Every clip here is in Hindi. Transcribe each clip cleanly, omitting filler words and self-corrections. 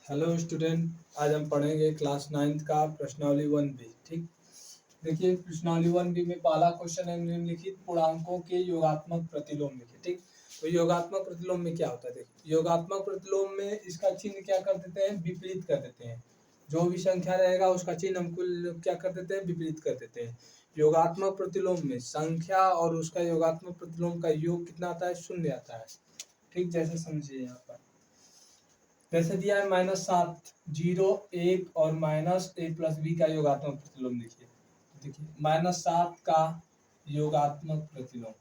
हेलो स्टूडेंट, आज हम पढ़ेंगे क्लास 9th का प्रश्नावली 1B। ठीक, देखिए प्रश्नावली 1B में पहला क्वेश्चन है निम्नलिखित पूर्णांकों के योगात्मक प्रतिलोम लिखिए। ठीक, तो योगात्मक प्रतिलोम में क्या होता है? देखिए योगात्मक प्रतिलोम में इसका चिन्ह क्या कर देते हैं, विपरीत कर देते हैं। जो भी संख्या रहेगा उसका चिन्ह हमको क्या कर देते हैं, विपरीत कर देते हैं। योगात्मक प्रतिलोम में संख्या और उसका योगात्मक प्रतिलोम का योग कितना आता है, 0 आता है। ठीक, जैसे समझिए यहाँ पर जैसे दिया है -7, 0, 1 और -a+b का योगात्मक प्रतिलोम लिखिए। देखिए -7 का योगात्मक प्रतिलोम,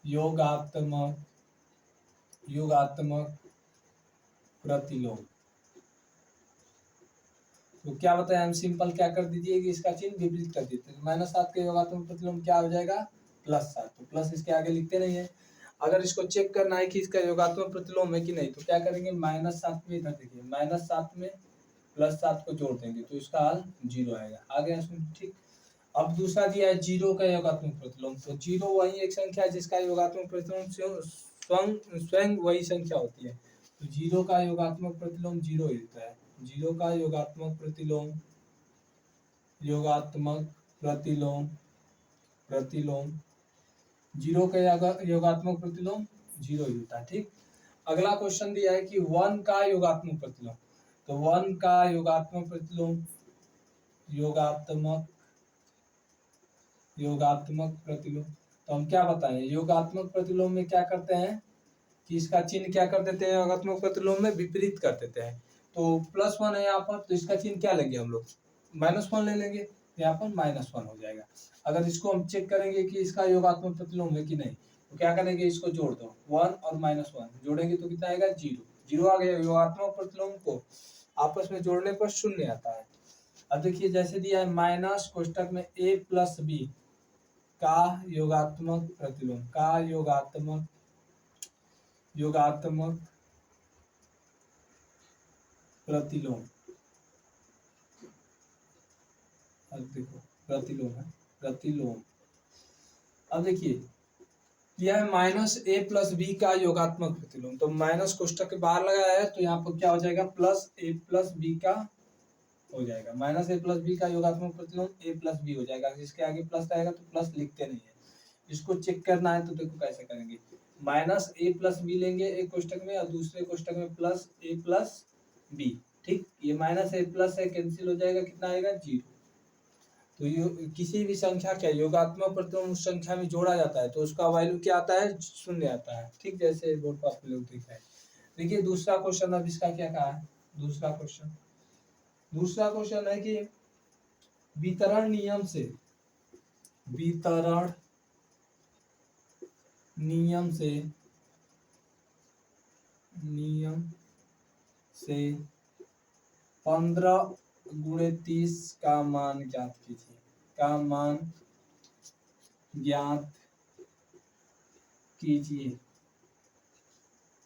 योगात्मक प्रतिलोम तो क्या बताया हम, सिंपल क्या कर दीजिए कि इसका चिन्ह विपरीत कर देते हैं। -7 का योगात्मक प्रतिलोम क्या हो जाएगा, +7। तो प्लस इसके आगे लिखते नहीं है। अगर इसको चेक करना है कि इसका योगात्मक प्रतिलोम है कि नहीं, तो क्या करेंगे, -7 में इधर देखिए -7 में +7 को जोड़ देंगे तो इसका हल 0 आएगा। आगे इसमें ठीक। अब दूसरा दिया है 0 का योगात्मक प्रतिलोम, तो 0 वही एक संख्या है जिसका योगात्मक प्रतिलोम स्वयं वही संख्या होती है। तो 0 का योगात्मक प्रतिलोम 0 ही होता है। 0 का योगात्मक प्रतिलोम प्रतिलोम 0 का योगात्मक प्रतिलोम 0 ही होता है। ठीक, अगला क्वेश्चन दिया है कि 1 का योगात्मक प्रतिलोम, तो 1 का योगात्मक प्रतिलोम योगात्मक प्रतिलोम तो हम क्या बताएं, योगात्मक प्रतिलोम में क्या करते हैं कि इसका चिन्ह क्या कर देते हैं, योगात्मक प्रतिलोम में विपरीत कर देते हैं। तो +1 है यहाँ पर, तो इसका चिन्ह क्या लेंगे हम लोग, -1 ले लेंगे, तो यहाँ पर -1 हो जाएगा। अगर इसको हम चेक करेंगे कि इसका योगात्मक प्रतिलोम है कि नहीं, तो क्या करेंगे, इसको जोड़ दो, 1 और -1 जोड़ेंगे तो कितना आएगा, 0। 0 आ गया। योगात्मक प्रतिलोम को आपस में जोड़ने पर 0 आता है। अब देखिए जैसे दिया है माइनस कोष्टक में a+b का योगात्मक प्रतिलोम योगात्मक प्रतिलोम, अब देखो प्रतिलोम है, प्रतिलोम। अब देखिए यह है -a+b का योगात्मक प्रतिलोम, तो माइनस कोष्टक के बाहर लगाया है तो यहाँ पर क्या हो जाएगा, +a+b का हो जाएगा। -a+b का योगात्मक प्रतिलोम a+b हो जाएगा। जिसके आगे प्लस आएगा तो प्लस लिखते नहीं है। इसको चेक करना है तो देखो कैसे करेंगे, -a+b लेंगे एक कोष्टक में और दूसरे कोष्टक में +a+b। ठीक, ये -a+ है, कैंसिल हो जाएगा, कितना आएगा, 0। तो ये किसी भी संख्या का योगात्मक प्रतिलोम उस संख्या में जोड़ा जाता है तो उसका वैल्यू क्या आता है, 0 आता है। ठीक, जैसे बोर्ड पर आप लोग दिख रहा है। देखिए दूसरा क्वेश्चन, अब इसका क्या कहा है, दूसरा क्वेश्चन है कि वितरण नियम से 15 × 30 का मान ज्ञात कीजिए।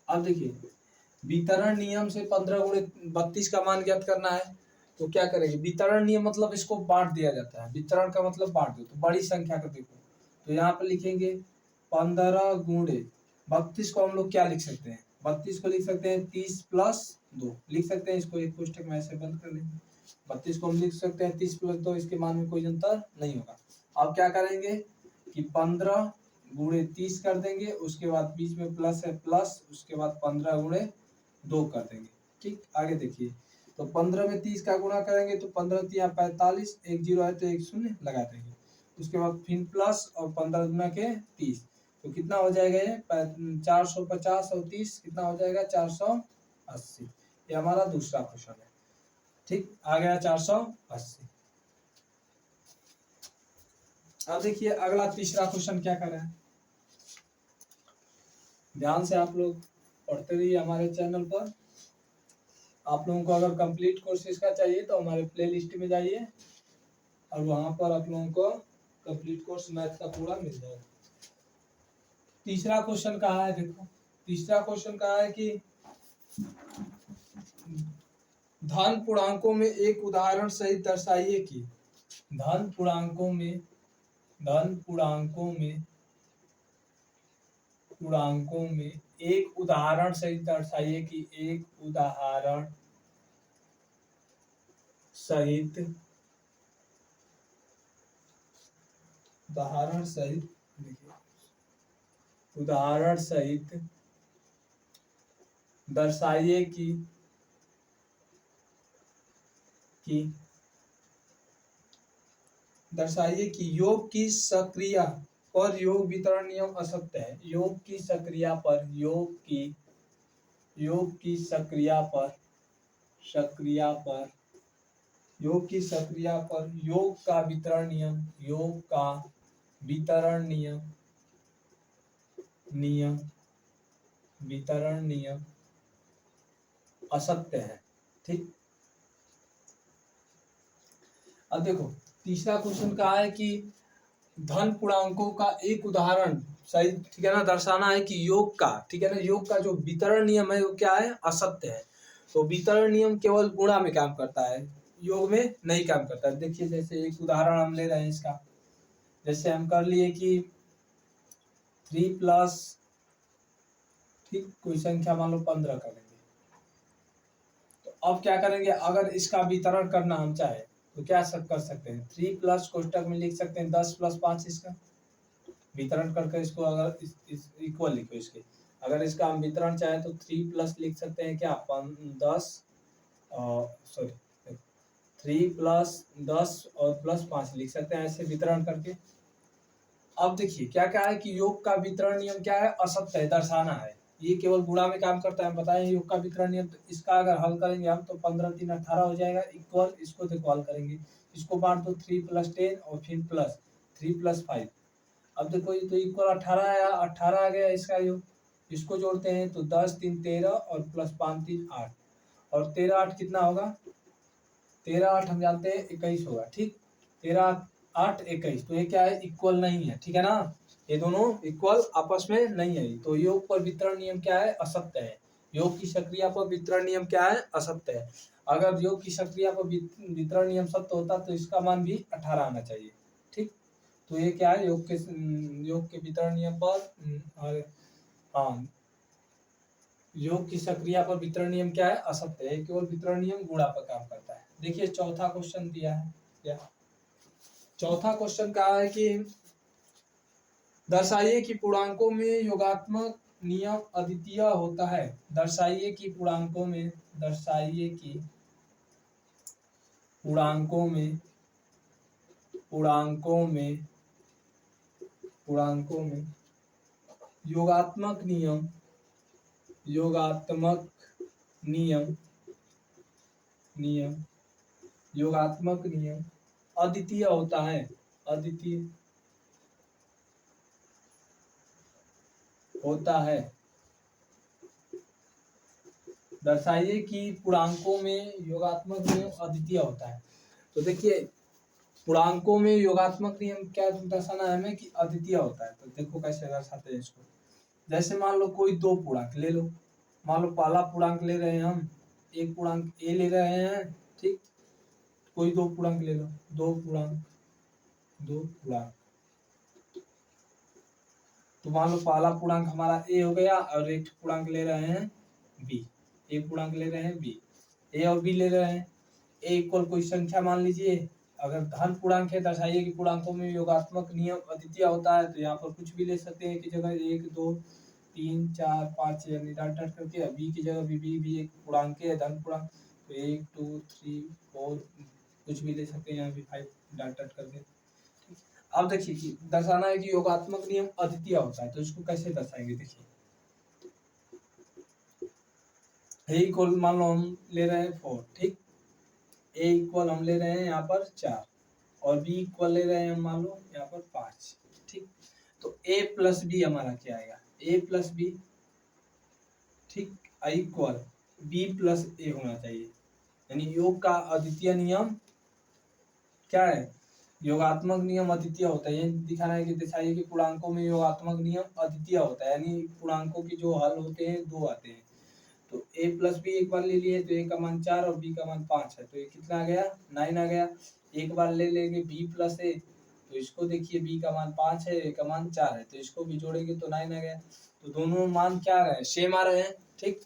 अब देखिए वितरण नियम से 15 × 32 का मान ज्ञात करना है तो क्या करेंगे, वितरण नियम मतलब इसको बांट दिया जाता है। वितरण का मतलब बांट दो, तो बड़ी संख्या का देखो, तो यहाँ पर लिखेंगे 15 × 32 को हम लोग क्या लिख सकते हैं, 32 को लिख सकते हैं 30 + 2 लिख सकते हैं। इसको एक कोष्टक में ऐसे बंद कर लेंगे। 32 को हम लिख सकते हैं 30 + 2, इसके मान में कोई अंतर नहीं होगा। अब क्या करेंगे कि 15 × 30 कर देंगे, उसके बाद बीच में प्लस है प्लस, उसके बाद 15 × 2 कर देंगे। ठीक, आगे देखिए, तो 15 में 30 का गुणा करेंगे तो 15 × 3 = 45, एक 0 है तो एक 0 लगा देंगे। उसके बाद फिर प्लस और 15 गुना के 30, तो कितना हो जाएगा, ये 450 और 30 कितना हो जाएगा, 480। ये हमारा दूसरा क्वेश्चन है। ठीक, आ गया 480। अब देखिए अगला तीसरा क्वेश्चन क्या कर रहा है, ध्यान से आप लोग पढ़ते रहिए हमारे चैनल पर। आप लोगों को अगर कंप्लीट कोर्स इसका चाहिए तो हमारे प्लेलिस्ट में जाइए और वहां पर आप लोगों को कंप्लीट कोर्स मैथ का पूरा मिल जाएगा। तीसरा क्वेश्चन कहा है, देखो तीसरा क्वेश्चन कहा है कि धन पूर्णांकों में एक उदाहरण सहित दर्शाइए कि धन पूर्णांकों में एक उदाहरण सहित दर्शाइए कि एक उदाहरण सहित उदाहरण सहित उदाहरण सहित दर्शाइए कि योग की सक्रिया पर योग वितरण नियम असत्य है। योग की सक्रिया पर योग की सक्रिया पर योग का वितरण नियम असत्य है। ठीक, अब देखो तीसरा क्वेश्चन कहा है कि धन पूर्णांकों का एक उदाहरण सही, ठीक है ना, दर्शाना है कि योग का, ठीक है ना, योग का जो वितरण नियम है वो क्या है, असत्य है। तो वितरण नियम केवल गुणा में काम करता है, योग में नहीं काम करता है। देखिए जैसे एक उदाहरण हम ले रहे हैं इसका, जैसे हम कर लिए कि 3 प्लस, ठीक, कोई संख्या मान लो 15 करेंगे। तो अब क्या करेंगे, अगर इसका वितरण करना हम चाहे तो क्या कर सकते हैं, 3 प्लस कोष्टक में लिख सकते हैं 10 + 5, इसका वितरण करके इसको अगर इस इक्वल लिखो इसके, अगर इसका हम वितरण चाहे तो 3 प्लस लिख सकते हैं क्या, 3 + 10 और +5 लिख सकते हैं ऐसे वितरण करके। अब देखिए क्या क्या है कि योग का वितरण नियम क्या है, असत्य है, दर्शाना है, ये केवल गुणा में काम करता है। बताएं योग का वितरण नियम, तो इसका अगर हल करेंगे हम तो 15 × 3 = 18 हो जाएगा, इक्वल, इसको देखो हल करेंगे, इसको बांट दो 3 + 10 और फिर प्लस 3 + 5। अब देखो ये तो इक्वल 18 आया, 18 आ गया इसका योग, इसको जोड़ते हैं तो 10 × 3 = 13 और +5 × 3 = 8 और 13 × 8 कितना होगा, 13 × 8 हम जानते हैं 21 होगा। ठीक, 13 × 8 = 21, तो ये क्या है, इक्वल नहीं है, ठीक है ना, ये दोनों इक्वल आपस में नहीं है। तो योग पर वितरण नियम क्या है, असत्य है। योग की सक्रिया पर वितरण नियम क्या है, असत्य है। अगर योग की सक्रिया पर वितरण नियम सत्य होता तो इसका मान भी 18 आना चाहिए। ठीक, तो ये क्या है, योग के वितरण नियम पर हाँ, योग की सक्रिया पर वितरण नियम क्या है, असत्य है, केवल वितरण नियम गुणा पर काम करता है। देखिए चौथा क्वेश्चन दिया है, क्या चौथा क्वेश्चन कहा है कि दर्शाइए कि पूर्णांकों में योगात्मक नियम अद्वितीय होता है। दर्शाइए कि पूर्णांकों में योगात्मक नियम अद्वितीय होता है, दर्शाइए कि पूर्णांकों में योगात्मक नियम अद्वितीय होता है। तो देखिए पूर्णांकों में योगात्मक नियम क्या दर्शाना है हमें कि अद्वितीय होता है। तो देखो कैसे दर्शाते हैं इसको, जैसे मान लो कोई दो पूर्णांक ले लो, मान लो पहला पूर्णांक ले रहे हैं हम, एक पूर्णांक ए ले रहे हैं, ठीक, कोई दो पूर्णांक ले लो, दो पूर्णांक, तो मान लो पहला पूर्णांक हमारा ए हो गया और एक पूर्णांक ले रहे हैं बी, एक पूर्णांक ले रहे हैं बी, ए और बी ले रहे हैं। ए इक्वल कोई संख्या मान लीजिए, अगर धन पूर्णांक है दर्शाइए कि पूर्णांकों में योगात्मक नियम अद्वितीय होता है। तो यहाँ पर कुछ भी ले सकते हैं की जगह 1 2 3 4 5 यानी डॉट डॉट करके, बी की जगह भी एक पूर्णांक है, धन पूर्णांक, तो 1 2 3 4 कुछ भी ले सकते हैं, यहाँ भी 5 डॉट डॉट करके। अब देखिए कि दर्शाना है कि योगात्मक नियम अद्वितीय होता है, तो इसको कैसे दर्शाएंगे, देखिए ए इक्वल मान लो हम ले रहे हैं 4, ठीक, ए इक्वल हम ले रहे हैं यहाँ पर 4 और बी इक्वल ले रहे हैं हम मान लो यहाँ पर 5, ठीक, तो ए प्लस बी हमारा क्या आएगा, ए प्लस बी, ठीक, इक्वल बी प्लस ए होना चाहिए। यानी योग का अद्वितीय नियम क्या है, योगात्मक नियम अद्वितीय होता है। ये दिखाना है कि दिखाइए कि पूर्णांकों में योगात्मक नियम अद्वितीय होता है, यानी पूर्णांकों के जो हल होते हैं दो आते हैं। तो a प्लस बी एक बार ले लिए तो a का मान 4 और b का मान 5 है, तो ये कितना आ गया, 9 आ गया। एक बार ले लेंगे b प्लस a, तो इसको देखिए b का मान 5 है, a का मान 4 है, तो इसको भी जोड़ेंगे तो 9 आ गया। तो दोनों मान क्या आ रहे हैं, सेम आ रहे हैं, ठीक,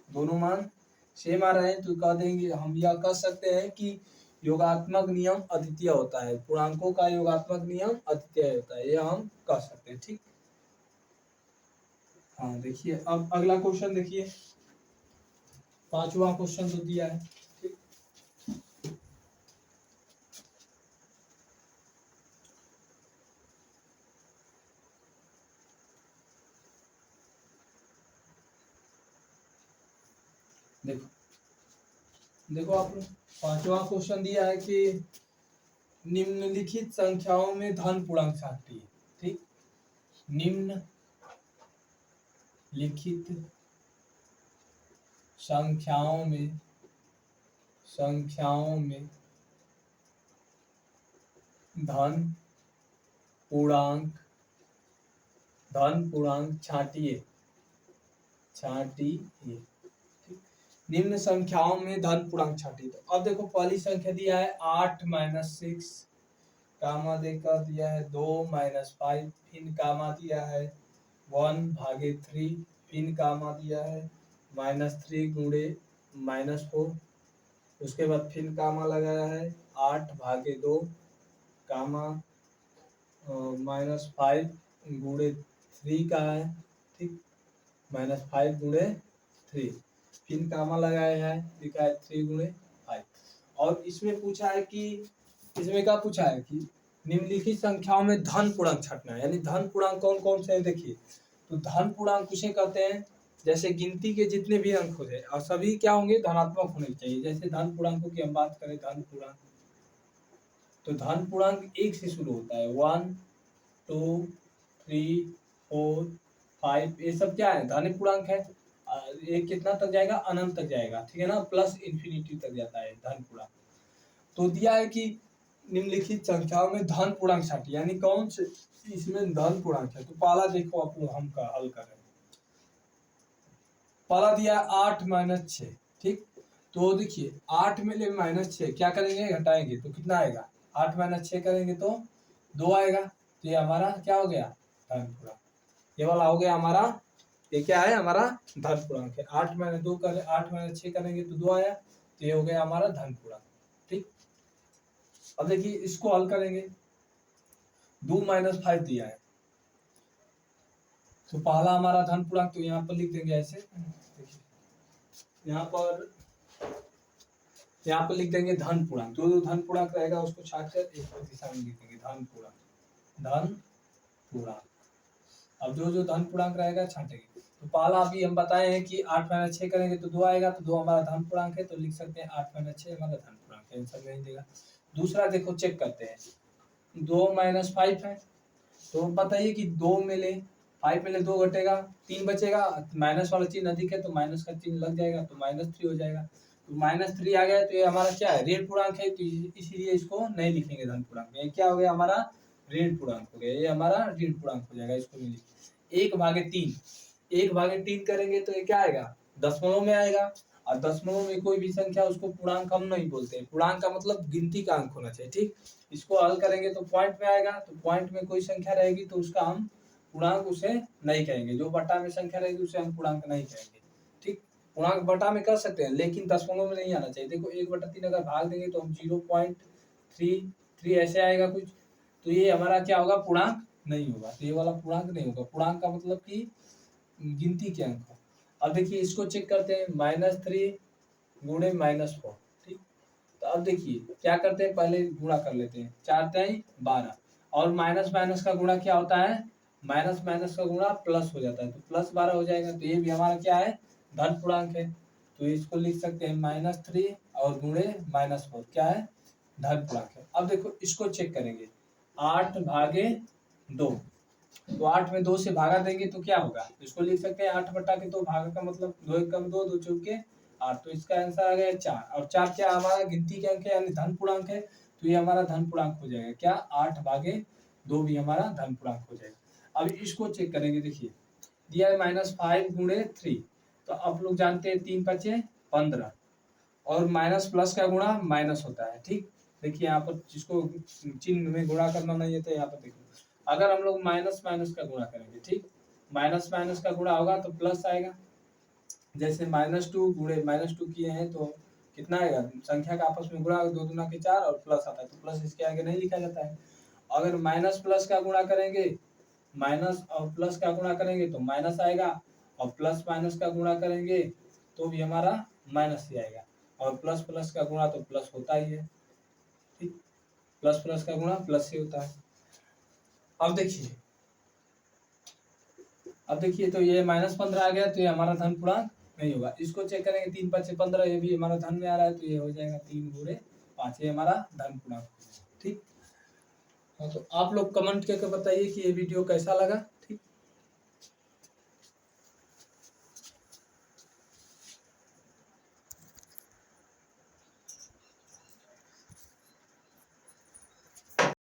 दोनों मान सेम आ रहे हैं। तो कह देंगे हम यह कह सकते हैं कि योगात्मक नियम अद्वितीय होता है, पूर्णांकों का योगात्मक नियम अद्वितीय होता है, ये हम कह सकते हैं। ठीक, हाँ देखिए अब अगला क्वेश्चन देखिए, पांचवा क्वेश्चन तो दिया है। ठीक, देखो देखो आप लोग, पांचवा क्वेश्चन दिया है कि निम्नलिखित संख्याओं में धन पूर्णांक सारणी है। ठीक, निम्नलिखित संख्याओं में धन पूर्णांक छांटिए। निम्न संख्याओं में धन पूर्णांक छांटिए। तो अब देखो पहली संख्या दिया है 8 - 6, कामा देकर दिया है 2 - 5, फिर कामा दिया है 1/3, फिर कामा दिया है -3 गुणे -4, उसके बाद फिर कामा लगाया है 8/2, कामा -5 गुणे 3 का है। ठीक, -5 गुणे 3, फिर कामा लगाया है, लिखा है 3 गुणे 5। और इसमें पूछा है कि, इसमें क्या पूछा है कि निम्नलिखित संख्याओं में धन पूर्णांक छांटना है। यानी धन पूर्णांक कौन कौन से हैं देखिए, तो धन पूर्णांक उसे कहते हैं जैसे गिनती के जितने भी अंक हो जाए और सभी क्या होंगे, धनात्मक होने चाहिए। जैसे धन पूर्णांकों की हम बात करें, धन पूर्णांक, तो धन पूर्णांक 1 से शुरू होता है, 1 2 3 4 5, ये सब क्या है, धन पूर्णांक है। ये कितना तक जाएगा, अनंत तक जाएगा। ठीक है ना, प्लस इन्फिनिटी तक जाता है धन पूर्णांक। तो दिया है कि निम्नलिखित संख्याओं में धन पूर्णांक छांटिए, यानी कौन से इसमें धन पूर्णांक है। तो पहला देखो आप लोग, हम हल कर रहे हैं। पहला दिया है 8 - 6। ठीक, तो देखिए 8 में ले -6 क्या करेंगे, घटाएंगे तो कितना आएगा, 8 - 6 करेंगे तो 2 आएगा। तो ये हमारा क्या हो गया, धन पूर्णांक। ये वाला हो गया हमारा, ये क्या है, हमारा धन पूर्णांक है। 8 - 2 करें, 8 - 6 करेंगे तो 2 आया, तो ये हो गया हमारा धन पूर्णांक। ठीक, अब देखिए इसको हल करेंगे, 2 - 5 दिया है, तो पहला हमारा धन पूर्णांक, तो यहाँ पर लिख देंगे ऐसे, यहाँ पर लिख देंगे धन पूर्णांक। जो धन पूर्णांक रहेगा उसको छाट कर एक दिशा में लिख देंगे, धन पूर्णांक। अब जो धन पूर्णांक रहेगा छाटेंगे। तो पहला अभी हम बताए हैं कि 8 - 6 करेंगे तो 2 आएगा, तो 2 हमारा धन पूर्णांक है, तो लिख सकते हैं 8 - 6 हमारा धन पूर्णांक है, आंसर नहीं देगा। दूसरा देखो चेक करते हैं, 2 - 5 है, तो बताइए कि 2 में ले 5 में ले 2 घटेगा, 3 बचेगा, माइनस वाला चिन्ह अधिक है तो माइनस का चिन्ह लग जाएगा, तो -3 हो जाएगा। तो -3 आ गया, तो ये हमारा क्या है, ऋण पूर्णांक है, तो इसीलिए इसको नहीं लिखेंगे धन पूर्णांक में। ये क्या हो गया हमारा, ऋण पूर्णांक हो गया, ये हमारा ऋण पूर्णांक हो जाएगा, इसको नहीं लिखेंगे। 1/3, 1/3 करेंगे तो ये क्या आएगा, दशमलव में आएगा। और दशमलव में कोई भी संख्या उसको पूर्णांक हम नहीं बोलते हैं, पूर्णांक का मतलब गिनती का अंक होना चाहिए। ठीक, इसको हल करेंगे तो पॉइंट में आएगा, तो पॉइंट में कोई संख्या रहेगी तो उसका हम पूर्णांक उसे नहीं कहेंगे, जो बटा में संख्या रहेगी उसे हम पूर्णांक नहीं कहेंगे। ठीक, पूर्णांक बटा में कर सकते हैं लेकिन दशमलव में नहीं आना चाहिए। देखो 1/3 अगर भाग देंगे तो हम 0.33 ऐसे आएगा कुछ, तो ये हमारा क्या होगा, पूर्णांक नहीं होगा, तो ये वाला पूर्णांक नहीं होगा। पूर्णांक का मतलब कि गिनती के अंक। अब देखिए इसको चेक करते हैं, -3 गुणे -4। ठीक, तो अब देखिए क्या करते हैं, पहले गुणा कर लेते हैं, 4 × 12, और माइनस माइनस का गुणा क्या होता है, माइनस माइनस का गुणा प्लस हो जाता है, तो +12 हो जाएगा। तो ये भी हमारा क्या है, धन पूर्णांक है, तो इसको लिख सकते हैं -3 और गुणे -4 क्या है, धन पूर्णांक है। अब देखो इसको चेक करेंगे, 8/2, तो 8 में 2 से भागा देंगे तो क्या होगा, इसको लिख सकते हैं 8/2, भागा का मतलब 2 × 2 2 चौके 8, तो इसका आंसर आ गया 4। और 4 क्या हमारा गिनती के अंक है, यानी धन पूर्णांक है, तो ये हमारा धन पूर्णांक हो जाएगा, क्या 8/2 भी हमारा धन पूर्णांक हो जाएगा। अब इसको चेक करेंगे, देखिए दिया है -5 गुणे 3, तो आप लोग जानते हैं 3 × 5 = 15, और माइनस प्लस का गुणा माइनस होता है। ठीक, देखिए यहाँ पर जिसको चिन्ह में गुणा करना नहीं है तो यहाँ पर देखिए, अगर हम लोग माइनस माइनस का गुणा करेंगे, ठीक, माइनस माइनस का गुणा होगा तो प्लस आएगा। जैसे -2 गुणे -2 किए हैं तो कितना आएगा, संख्या का आपस में गुणा, 2 दूना के 4 और प्लस आता है तो प्लस इसके आगे नहीं लिखा जाता है। अगर माइनस प्लस का गुणा करेंगे, माइनस और प्लस का गुणा करेंगे तो माइनस आएगा, और प्लस माइनस का गुणा करेंगे तो भी हमारा माइनस ही आएगा, और प्लस प्लस का गुणा तो प्लस होता ही है, ठीक, प्लस प्लस का गुणा प्लस ही होता है। अब देखिए तो ये -15 आ गया तो ये हमारा धन पूर्णांक नहीं होगा। इसको चेक करेंगे, 3 5 15, ये भी हमारा धन में आ रहा है तो ये हो जाएगा 3 गुणे 5, ये हमारा धन पूर्णांक, ठीक। हाँ, तो आप लोग कमेंट करके बताइए कि ये वीडियो कैसा लगा।